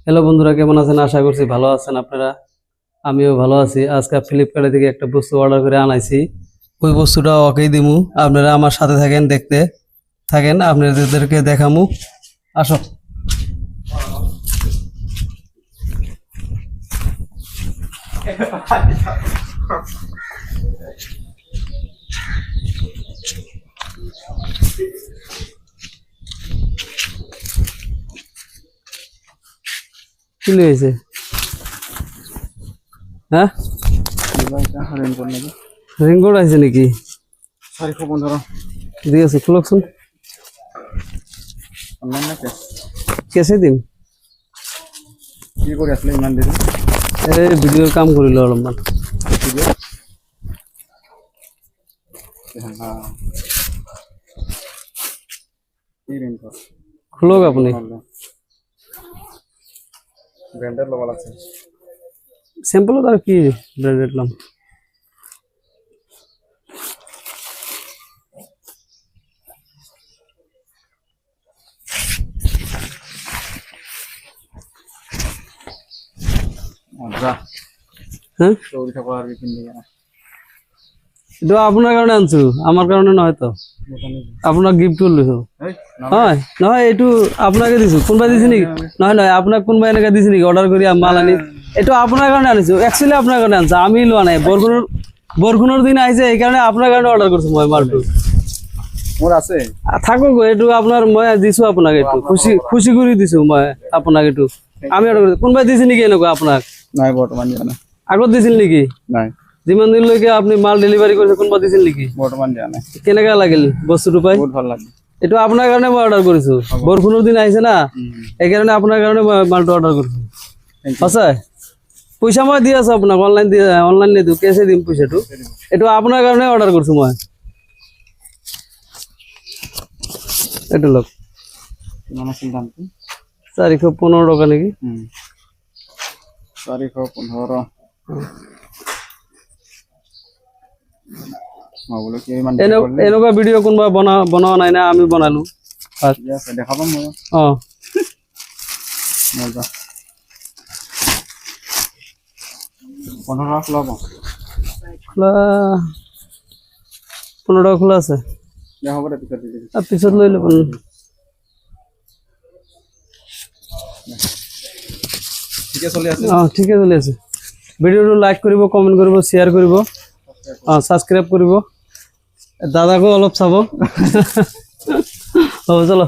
Hello বন্ধুরা, কেমন আছেন? আশা করছি ভালো আছেন আপনারা। আমিও ভালো আছি। আজকে ফ্লিপকার্ট থেকে একটা বস্তু অর্ডার করে আনাইছি। ওই বস্তুটা ওকেই দিমু। আপনারা আমার সাথে থাকেন, দেখতে থাকেন, আপনাদেরকে দেখামু। আসো। কি হয়েছে? হ্যাঁ, রেনকোট আছে নাকি? দিয়েছে, খুলকছুন। কেসে দিম? এই ভিডিওর কাম করিল অলপমান। খুলক আপনি। স্যাম্পল আর কি ব্র্যান্ডেড নাম? হ্যাঁ, এটা আপনার কারণে আনছো, আমার কারণে নয় তো। আপনার গিফট করলো হয় নয়, এইটু আপনাকে দিছো। কোনবা দিছি নাকি? নয় নয়, আপনার কোনবা এনেকা দিছি নাকি অর্ডার করি মাল আনি? এটা আপনার কারণে আনিছো, অ্যাকচুয়ালি আপনার কারণে আনছো, আমি লোয়া নাই। বরগুনোর দিন আইছে, এই কারণে আপনার কারণে অর্ডার করছো। মই মালটু মোর আছে থাকো গো, একটু আপনার মই দিছো আপনাকে, একটু খুশি খুশি করে দিছো মই আপনাকে একটু। আমি অর্ডার করছি, কোনবা দিছি নাকি এনেকা আপনার? নাই, বর্তমান দিয়া না। আগত দিছিল নাকি? নাই। যিমান দিন লৈকে আপনি মাল ডেলিভারি করছে, কোনবা দিছিল নাকি? বর্তমান দিয়া নাই। কেনেকা লাগিল বস্তুটো পাই? বহুত ভালো লাগে। এটা আপনার কারণে মই অর্ডার করেছো। বরগুনোর দিন আইছে না, এই কারণে আপনার কারণে মালটা অর্ডার করছি। আচ্ছা, পয়সা মই দিয়ে আছো আপনার, অনলাইন দিয়ে দিও, কেসে দিম পয়সাটো। এটা আপনার কারণে অর্ডার করছি মই। এটা লোক 415 টাকা নাকি? 415। এনেকুৱা ভিডিও কোনবা বনোৱা নাই না? আমি বনালো। দেখাবাম মই। 15 টাকা খোলা আছে। পিছত লৈ ল'ব। ঠিকে চলি আছে। ভিডিওটো লাইক কৰিব, কমেন্ট কৰিব, শ্বেয়াৰ কৰিব, সাবস্ক্ৰাইব কৰিব। দাদাকো অলপ চাব। হ'ব চলো।